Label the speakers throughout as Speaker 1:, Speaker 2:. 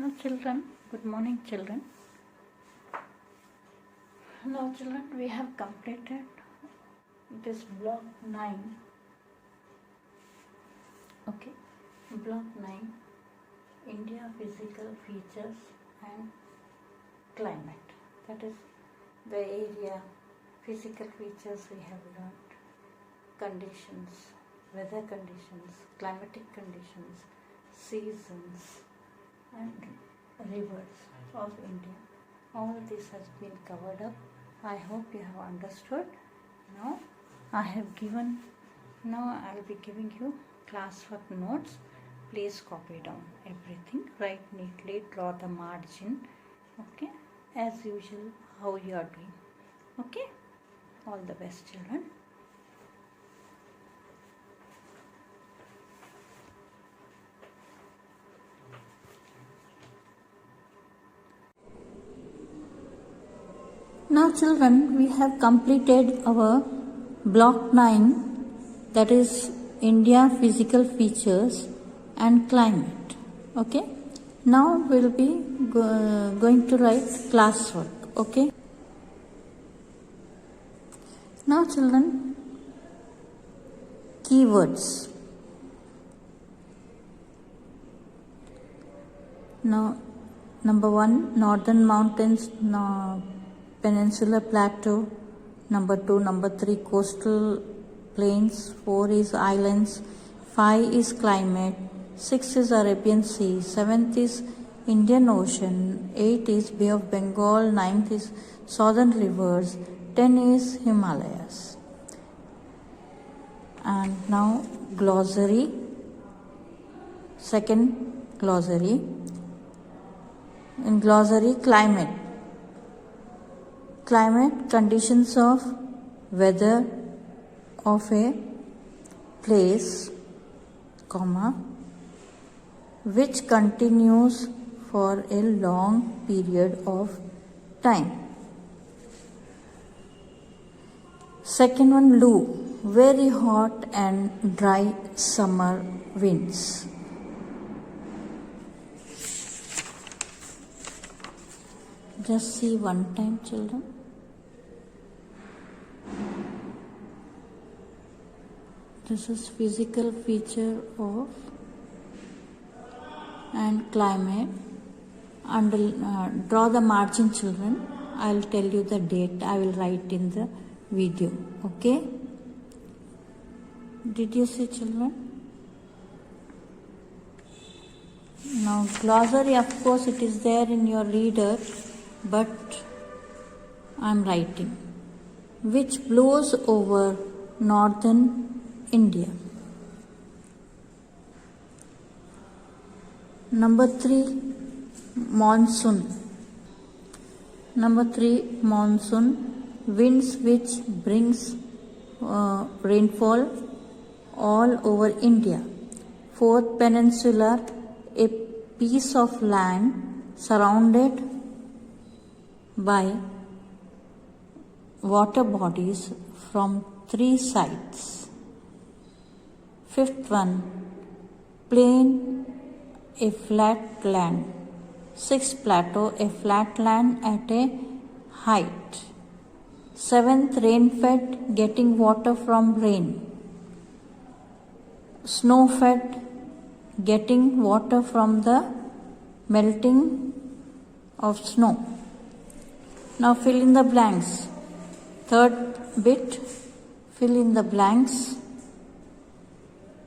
Speaker 1: Now children, good morning children. Now children, we have completed this block 9. Okay, block 9, India physical features and climate. That is the area, physical features we have learned, conditions, weather conditions, climatic conditions, seasons and rivers of India. All this has been covered up. I hope you have understood. Now I will be giving you classwork notes. Please copy down everything, write neatly, draw the margin. Okay, as usual, how you are doing. Okay, all the best children. Now children, we have completed our block 9, that is India physical features and climate. Okay, now we will be going to write classwork. Okay, now children, keywords. Now number 1, northern mountains, Peninsular Plateau. Number 2, number 3, coastal plains. 4 is islands. 5 is climate. 6 is Arabian Sea. 7th is Indian Ocean. 8 is Bay of Bengal. 9th is southern rivers. 10 is Himalayas. And now glossary. Second glossary. In glossary, climate. Climate, conditions of weather of a place, comma, which continues for a long period of time. Second one, Lu, very hot and dry summer winds. Just see one time, children. This is physical feature of and climate. And draw the margin, children. I will tell you the date. I will write in the video. Okay? Did you see, children? Now glossary, of course, it is there in your reader, but I am writing. Which blows over northern India. Number 3, monsoon. Number 3, monsoon, winds which brings rainfall all over India. 4th, peninsular, a piece of land surrounded by water bodies from 3 sides. 5th one, plain, a flat land. 6th, plateau, a flat land at a height. 7th, rain-fed, getting water from rain. Snow-fed, getting water from the melting of snow. Now fill in the blanks. Third bit, fill in the blanks.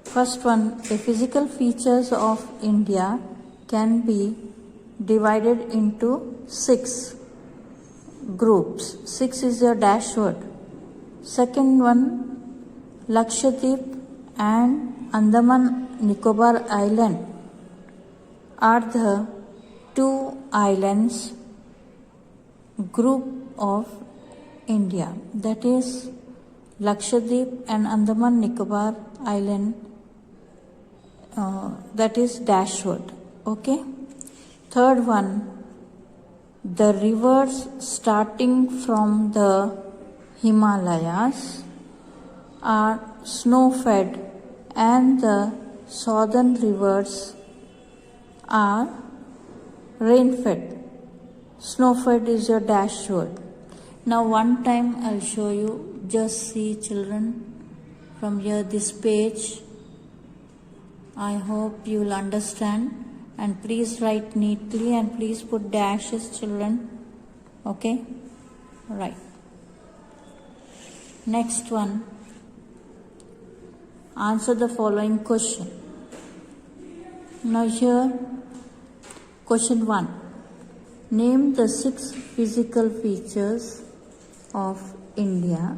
Speaker 1: First one, the physical features of India can be divided into 6 groups. 6 is your dash word. Second one, Lakshadweep and Andaman Nicobar Island are the 2 islands group of India. That is Lakshadweep and Andaman Nicobar Island. That is dash word. Okay. Third one, the rivers starting from the Himalayas are snow-fed and the southern rivers are rain-fed. Snow-fed is your dash word. Now one time I'll show you. Just see, children, from here this page. I hope you'll understand, and please write neatly and please put dashes, children. Okay? Right. Next one. Answer the following question. Now here, question 1. Name the 6 physical features of India.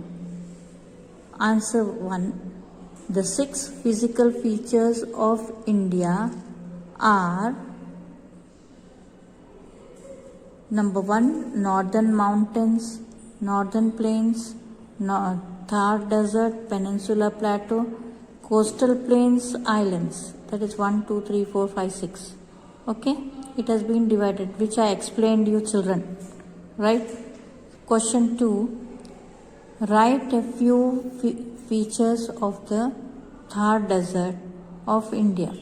Speaker 1: Answer 1. The 6 physical features of India are: number 1, northern mountains, northern plains, Thar desert, Peninsula plateau, coastal plains, islands. That is 1, 2, 3, 4, 5, 6. Okay? It has been divided, which I explained you, children. Right? Question 2. Write a few features of the Thar desert of India.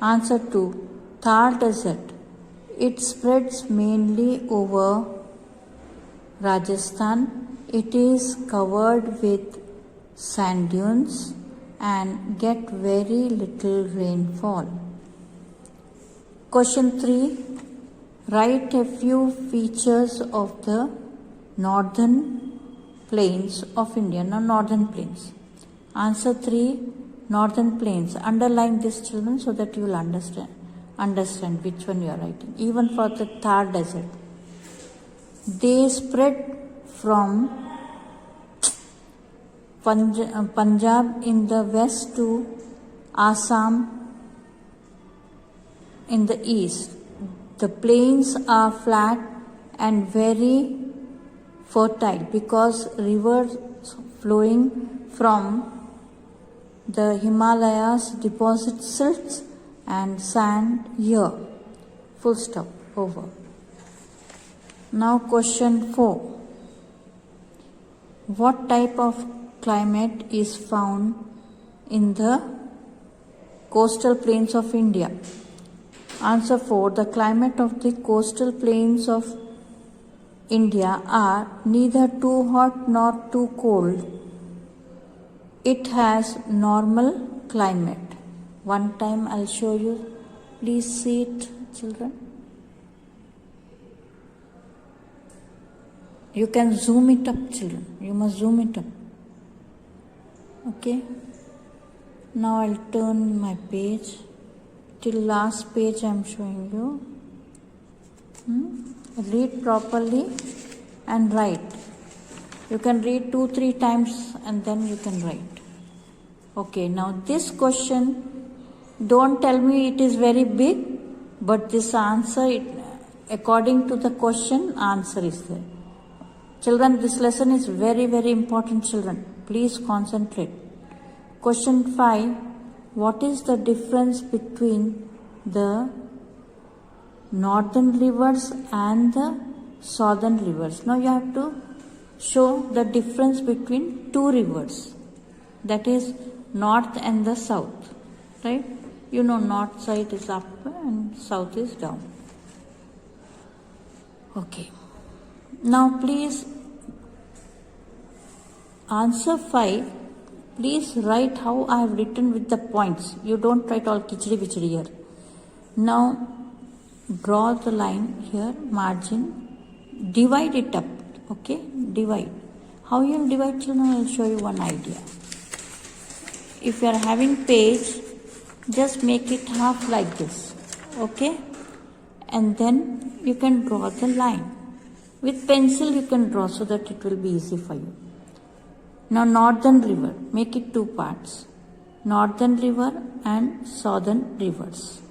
Speaker 1: Answer 2. Thar desert. It spreads mainly over Rajasthan. It is covered with sand dunes and get very little rainfall. Question 3. Write a few features of the northern plains of India. Now, northern plains. Answer 3. Northern plains. Underline this, children, so that you will understand which one you are writing. Even for the Thar desert, they spread from Punjab in the west to Assam in the east. The plains are flat and very fertile because rivers flowing from the Himalayas deposit silts and sand here. Full stop. Over. Now question 4. What type of climate is found in the coastal plains of India? Answer 4. The climate of the coastal plains of India are neither too hot nor too cold. It has normal climate. One time I'll show you. Please see it, children. You can zoom it up, children. You must zoom it up. Okay. Now I'll turn my page. Till last page I'm showing you. Read properly and write. You can read 2-3 times and then you can write. Okay, now this question, don't tell me it is very big, but this answer, according to the question, answer is there. Children, this lesson is very, very important, children. Please concentrate. Question 5. What is the difference between the northern rivers and the southern rivers? Now you have to show the difference between 2 rivers. That is north and the south. Right? You know, north side is up and south is down. Okay. Now please answer 5. Please write how I have written with the points. You don't write all kichdi bichdi here. Now draw the line here, margin. Divide it up. Okay? Divide. How you will divide, children? I will show you one idea. If you are having page, just make it half like this. Okay? And then you can draw the line. With pencil you can draw so that it will be easy for you. Now northern river, make it 2 parts. Northern river and southern rivers.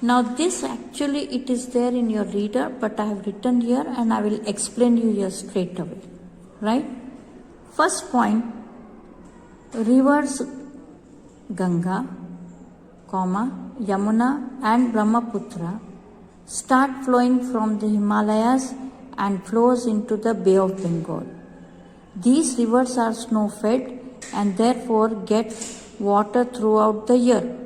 Speaker 1: Now this actually it is there in your reader, but I have written here and I will explain you here straight away. Right? First point, rivers Ganga, Yamuna and Brahmaputra start flowing from the Himalayas and flows into the Bay of Bengal. These rivers are snow-fed and therefore get water throughout the year.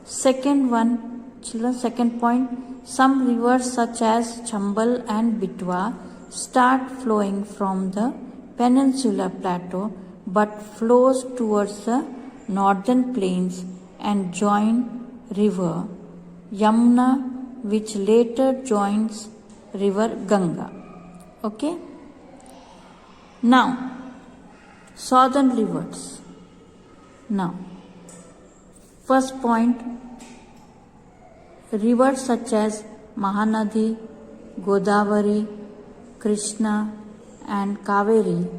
Speaker 1: Second one, children, second point, some rivers such as Chambal and Betwa start flowing from the peninsular plateau but flows towards the northern plains and join river Yamuna, which later joins river Ganga. Okay? Now, southern rivers. Now, first point, rivers such as Mahanadi, Godavari, Krishna and Kaveri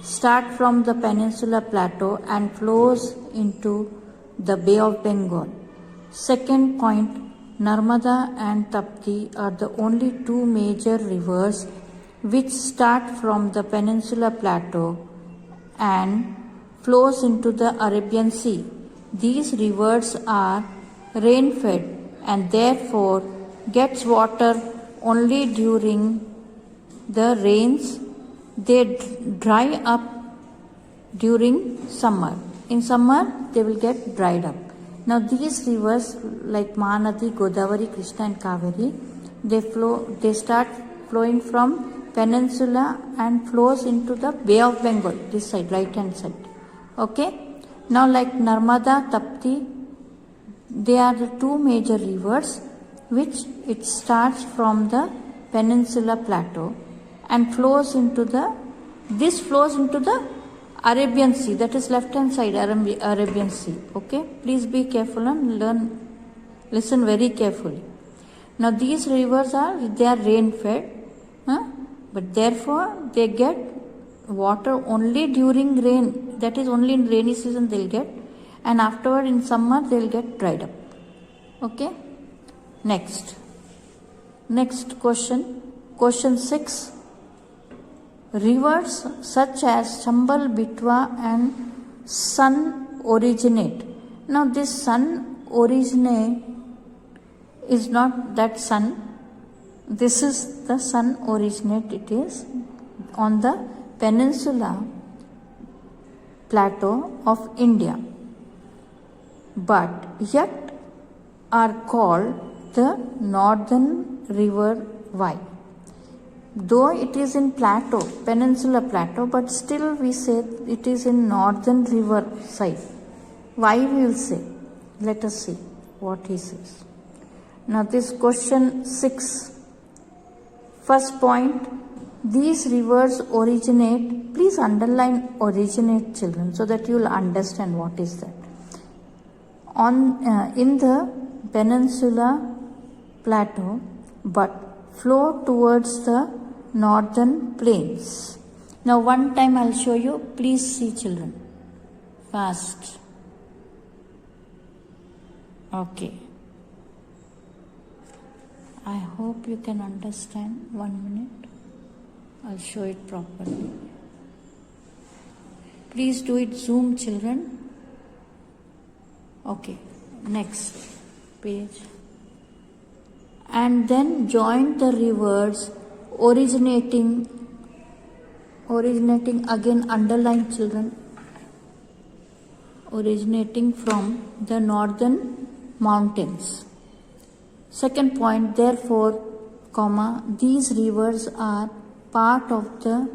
Speaker 1: start from the peninsular plateau and flows into the Bay of Bengal. Second point, Narmada and Tapti are the only two major rivers which start from the peninsular plateau and flows into the Arabian Sea. These rivers are rain-fed and therefore gets water only during the rains. They dry up during summer. In summer, they will get dried up. Now these rivers like Mahanadi, Godavari, Krishna and Kaveri, they start flowing from peninsula and flows into the Bay of Bengal, this side, right hand side. Okay. Now like Narmada, Tapti, they are the two major rivers which it starts from the peninsular plateau and flows into the Arabian Sea, that is left hand side Arabian Sea. Okay, please be careful and listen very carefully. Now these rivers are rain fed, but therefore they get water only during rain, that is only in rainy season they'll get, and afterward in summer they'll get dried up. Okay, next question 6. Rivers such as Chambal, Betwa and Son originate. Now this Son originate is not that sun. This is the Son originate. It is on the peninsula plateau of India, but yet are called the northern river. Why? Though it is in plateau, peninsular plateau, but still we say it is in northern river side. Why we will say? Let us see what he says. Now this question 6. First point, these rivers originate, please underline originate children so that you will understand what is that. In the peninsular plateau but flow towards the northern plains. Now one time I'll show you, please see children, fast. Okay, I hope you can understand. 1 minute, I'll show it properly. Please do it zoom children. Okay, next page. And then join the rivers originating again, underline children, originating from the northern mountains. Second point, therefore, these rivers are part of the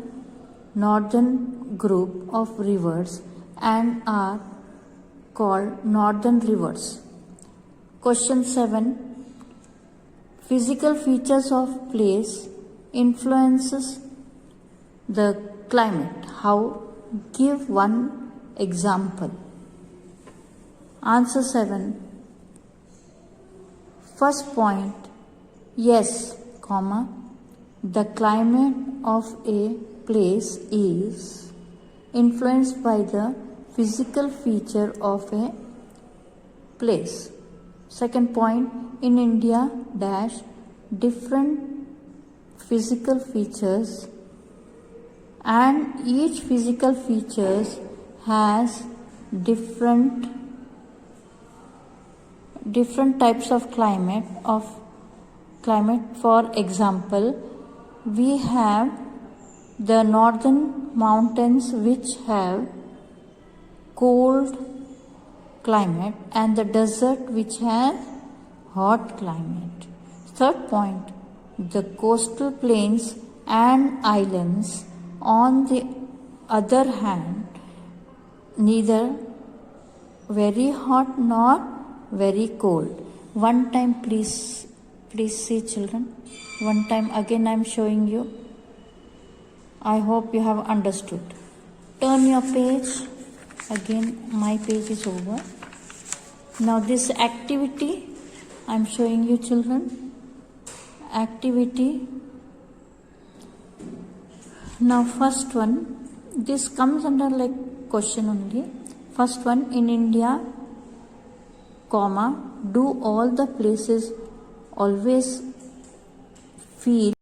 Speaker 1: northern group of rivers and are called northern rivers. Question 7. Physical features of place influences the climate. How? Give one example. Answer 7. First point, yes, the climate of a place is influenced by the physical feature of a place. Second point, in India, different physical features, and each physical features has different types of climate. For example, we have the northern mountains which have cold climate and the desert which has hot climate. Third point, the coastal plains and islands, on the other hand, neither very hot nor very cold. One time, please see, children. One time again I am showing you. I hope you have understood. Turn your page. Again, my page is over. Now this activity I am showing you, children. Activity. Now first one, this comes under like question only. First one, in India, comma, do all the places always feel